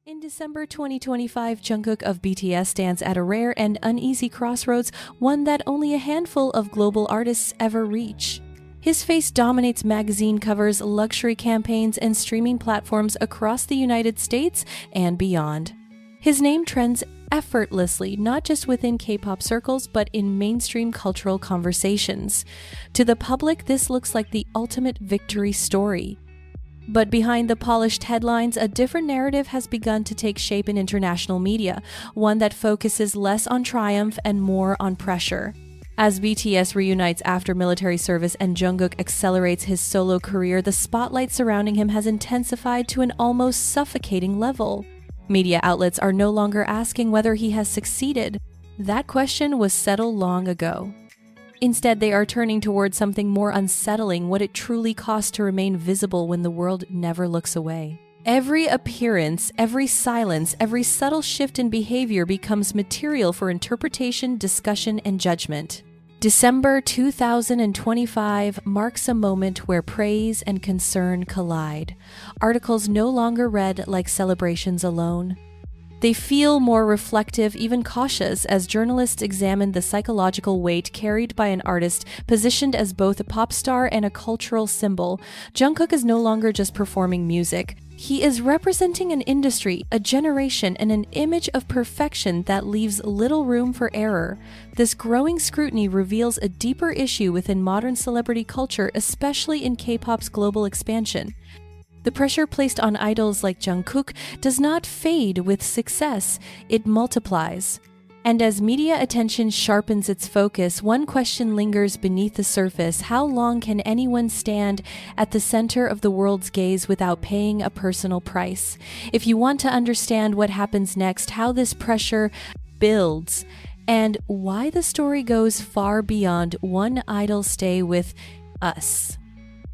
In December 2025, Jungkook of BTS stands at a rare and uneasy crossroads, one that only a handful of global artists ever reach. His face dominates magazine covers, luxury campaigns, and streaming platforms across the United States and beyond. His name trends effortlessly, not just within K-pop circles, but in mainstream cultural conversations. To the public, this looks like the ultimate victory story. But behind the polished headlines, a different narrative has begun to take shape in international media, one that focuses less on triumph and more on pressure. As BTS reunites after military service and Jungkook accelerates his solo career, the spotlight surrounding him has intensified to an almost suffocating level. Media outlets are no longer asking whether he has succeeded. That question was settled long ago. Instead, they are turning towards something more unsettling: what it truly costs to remain visible when the world never looks away. Every appearance, every silence, every subtle shift in behavior becomes material for interpretation, discussion, and judgment. December 2025 marks a moment where praise and concern collide. Articles no longer read like celebrations alone. They feel more reflective, even cautious, as journalists examine the psychological weight carried by an artist positioned as both a pop star and a cultural symbol. Jungkook is no longer just performing music. He is representing an industry, a generation, and an image of perfection that leaves little room for error. This growing scrutiny reveals a deeper issue within modern celebrity culture, especially in K-pop's global expansion. The pressure placed on idols like Jungkook does not fade with success, it multiplies. And as media attention sharpens its focus, one question lingers beneath the surface: how long can anyone stand at the center of the world's gaze without paying a personal price? If you want to understand what happens next, how this pressure builds, and why the story goes far beyond one idol, stay with us.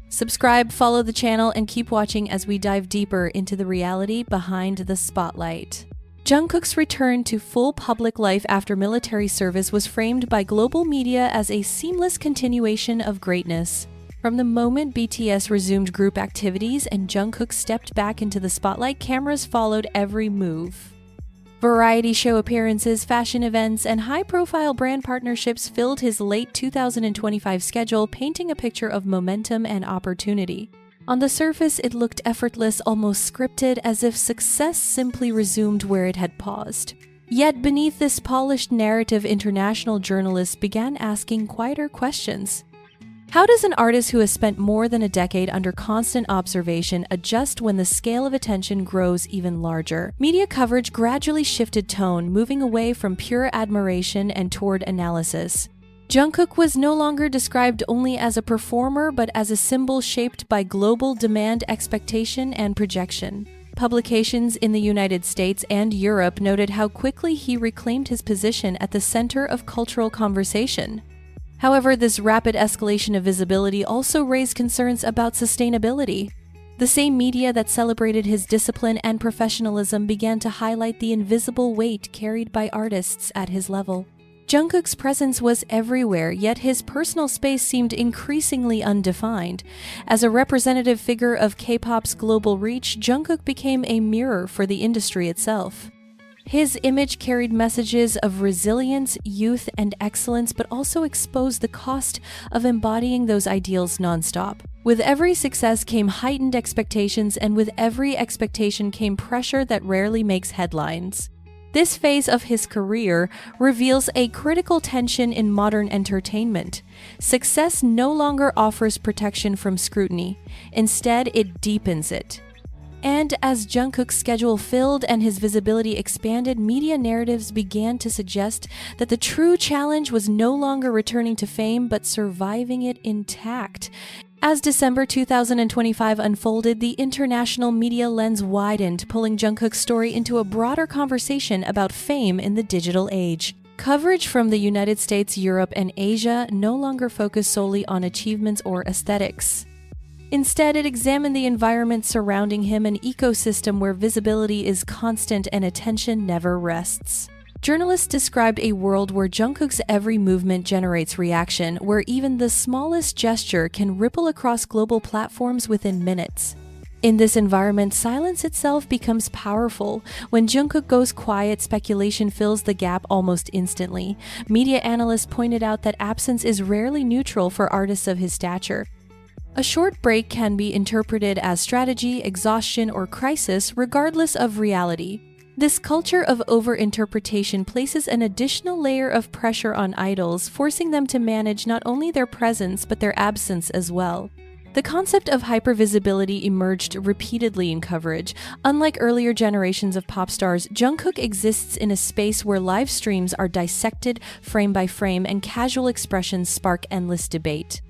Subscribe, follow the channel, and keep watching as we dive deeper into the reality behind the spotlight. Jungkook's return to full public life after military service was framed by global media as a seamless continuation of greatness. From the moment BTS resumed group activities and Jungkook stepped back into the spotlight, cameras followed every move. Variety show appearances, fashion events, and high-profile brand partnerships filled his late 2025 schedule, painting a picture of momentum and opportunity. On the surface, it looked effortless, almost scripted, as if success simply resumed where it had paused. Yet beneath this polished narrative, international journalists began asking quieter questions. How does an artist who has spent more than a decade under constant observation adjust when the scale of attention grows even larger? Media coverage gradually shifted tone, moving away from pure admiration and toward analysis. Jungkook was no longer described only as a performer, but as a symbol shaped by global demand, expectation, and projection. Publications in the United States and Europe noted how quickly he reclaimed his position at the center of cultural conversation. However, this rapid escalation of visibility also raised concerns about sustainability. The same media that celebrated his discipline and professionalism began to highlight the invisible weight carried by artists at his level. Jungkook's presence was everywhere, yet his personal space seemed increasingly undefined. As a representative figure of K-pop's global reach, Jungkook became a mirror for the industry itself. His image carried messages of resilience, youth, and excellence, but also exposed the cost of embodying those ideals nonstop. With every success came heightened expectations, and with every expectation came pressure that rarely makes headlines. This phase of his career reveals a critical tension in modern entertainment. Success no longer offers protection from scrutiny. Instead, it deepens it. And as Jungkook's schedule filled and his visibility expanded, media narratives began to suggest that the true challenge was no longer returning to fame, but surviving it intact. As December 2025 unfolded, the international media lens widened, pulling Jungkook's story into a broader conversation about fame in the digital age. Coverage from the United States, Europe, and Asia no longer focused solely on achievements or aesthetics. Instead, it examined the environment surrounding him, an ecosystem where visibility is constant and attention never rests. Journalists described a world where Jungkook's every movement generates reaction, where even the smallest gesture can ripple across global platforms within minutes. In this environment, silence itself becomes powerful. When Jungkook goes quiet, speculation fills the gap almost instantly. Media analysts pointed out that absence is rarely neutral for artists of his stature. A short break can be interpreted as strategy, exhaustion, or crisis, regardless of reality. This culture of over-interpretation places an additional layer of pressure on idols, forcing them to manage not only their presence but their absence as well. The concept of hypervisibility emerged repeatedly in coverage. Unlike earlier generations of pop stars, Jungkook exists in a space where live streams are dissected frame by frame and casual expressions spark endless debate.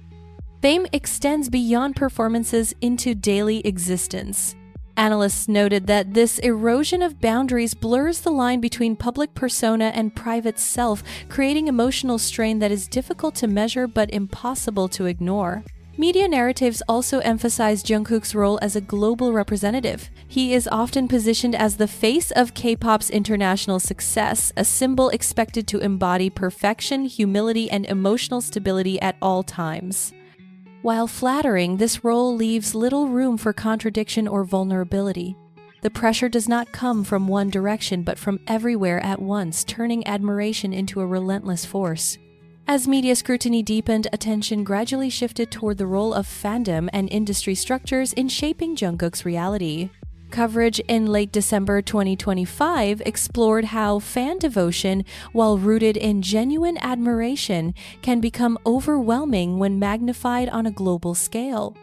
Fame extends beyond performances into daily existence. Analysts noted that this erosion of boundaries blurs the line between public persona and private self, creating emotional strain that is difficult to measure but impossible to ignore. Media narratives also emphasize Jungkook's role as a global representative. He is often positioned as the face of K-pop's international success, a symbol expected to embody perfection, humility, and emotional stability at all times. While flattering, this role leaves little room for contradiction or vulnerability. The pressure does not come from one direction but from everywhere at once, turning admiration into a relentless force. As media scrutiny deepened, attention gradually shifted toward the role of fandom and industry structures in shaping Jungkook's reality. Coverage in late December 2025 explored how fan devotion, while rooted in genuine admiration, can become overwhelming when magnified on a global scale.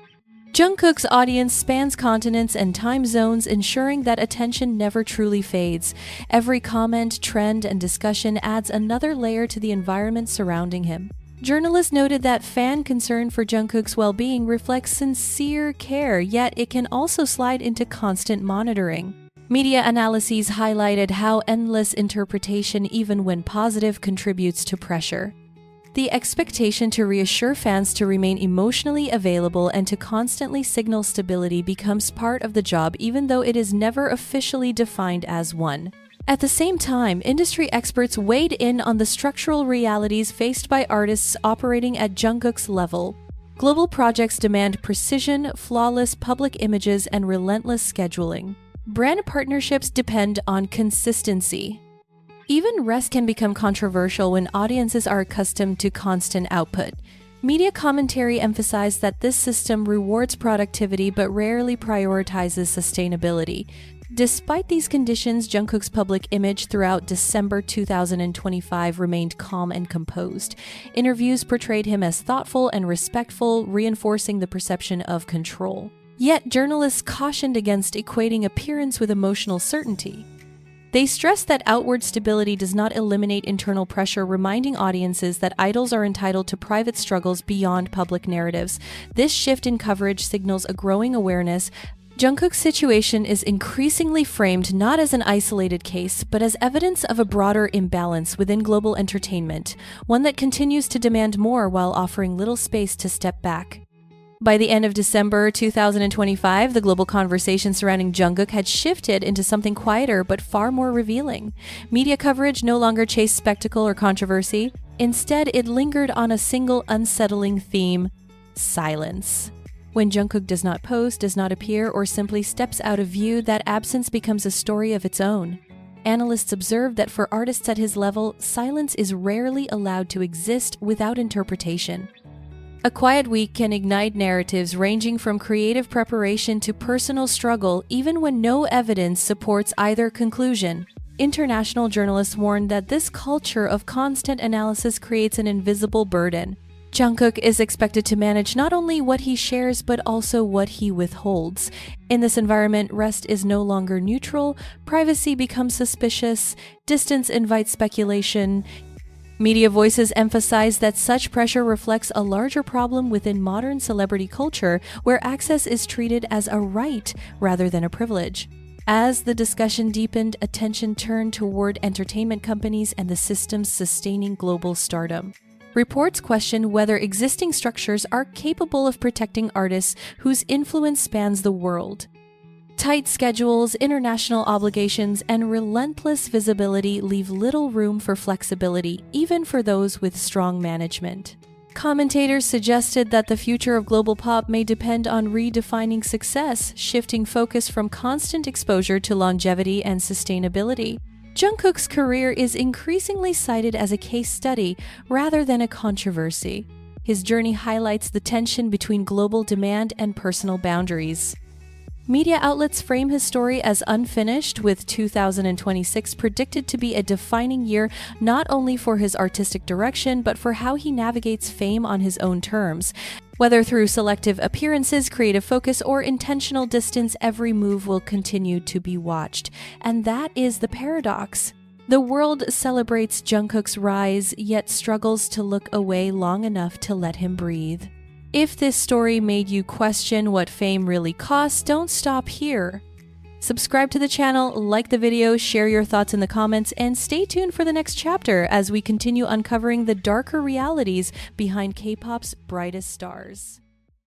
Jungkook's audience spans continents and time zones, ensuring that attention never truly fades. Every comment, trend, and discussion adds another layer to the environment surrounding him. Journalists noted that fan concern for Jungkook's well-being reflects sincere care, yet it can also slide into constant monitoring. Media analyses highlighted how endless interpretation, even when positive, contributes to pressure. The expectation to reassure fans to remain emotionally available and to constantly signal stability becomes part of the job, even though it is never officially defined as one. At the same time, industry experts weighed in on the structural realities faced by artists operating at Jungkook's level. Global projects demand precision, flawless public images, and relentless scheduling. Brand partnerships depend on consistency. Even rest can become controversial when audiences are accustomed to constant output. Media commentary emphasized that this system rewards productivity but rarely prioritizes sustainability. Despite these conditions, Jungkook's public image throughout December 2025 remained calm and composed. Interviews portrayed him as thoughtful and respectful, reinforcing the perception of control. Yet, journalists cautioned against equating appearance with emotional certainty. They stressed that outward stability does not eliminate internal pressure, reminding audiences that idols are entitled to private struggles beyond public narratives. This shift in coverage signals a growing awareness. Jungkook's situation is increasingly framed not as an isolated case, but as evidence of a broader imbalance within global entertainment, one that continues to demand more while offering little space to step back. By the end of December 2025, the global conversation surrounding Jungkook had shifted into something quieter but far more revealing. Media coverage no longer chased spectacle or controversy. Instead, it lingered on a single unsettling theme: silence. When Jungkook does not post, does not appear, or simply steps out of view, that absence becomes a story of its own. Analysts observed that for artists at his level, silence is rarely allowed to exist without interpretation. A quiet week can ignite narratives ranging from creative preparation to personal struggle, even when no evidence supports either conclusion. International journalists warned that this culture of constant analysis creates an invisible burden. Jungkook is expected to manage not only what he shares but also what he withholds. In this environment, rest is no longer neutral, privacy becomes suspicious, distance invites speculation. Media voices emphasize that such pressure reflects a larger problem within modern celebrity culture, where access is treated as a right rather than a privilege. As the discussion deepened, attention turned toward entertainment companies and the systems sustaining global stardom. Reports question whether existing structures are capable of protecting artists whose influence spans the world. Tight schedules, international obligations, and relentless visibility leave little room for flexibility, even for those with strong management. Commentators suggested that the future of global pop may depend on redefining success, shifting focus from constant exposure to longevity and sustainability. Jungkook's career is increasingly cited as a case study rather than a controversy. His journey highlights the tension between global demand and personal boundaries. Media outlets frame his story as unfinished, with 2026 predicted to be a defining year not only for his artistic direction but for how he navigates fame on his own terms. Whether through selective appearances, creative focus, or intentional distance, every move will continue to be watched. And that is the paradox. The world celebrates Jungkook's rise, yet struggles to look away long enough to let him breathe. If this story made you question what fame really costs, don't stop here. Subscribe to the channel, like the video, share your thoughts in the comments, and stay tuned for the next chapter as we continue uncovering the darker realities behind K-pop's brightest stars.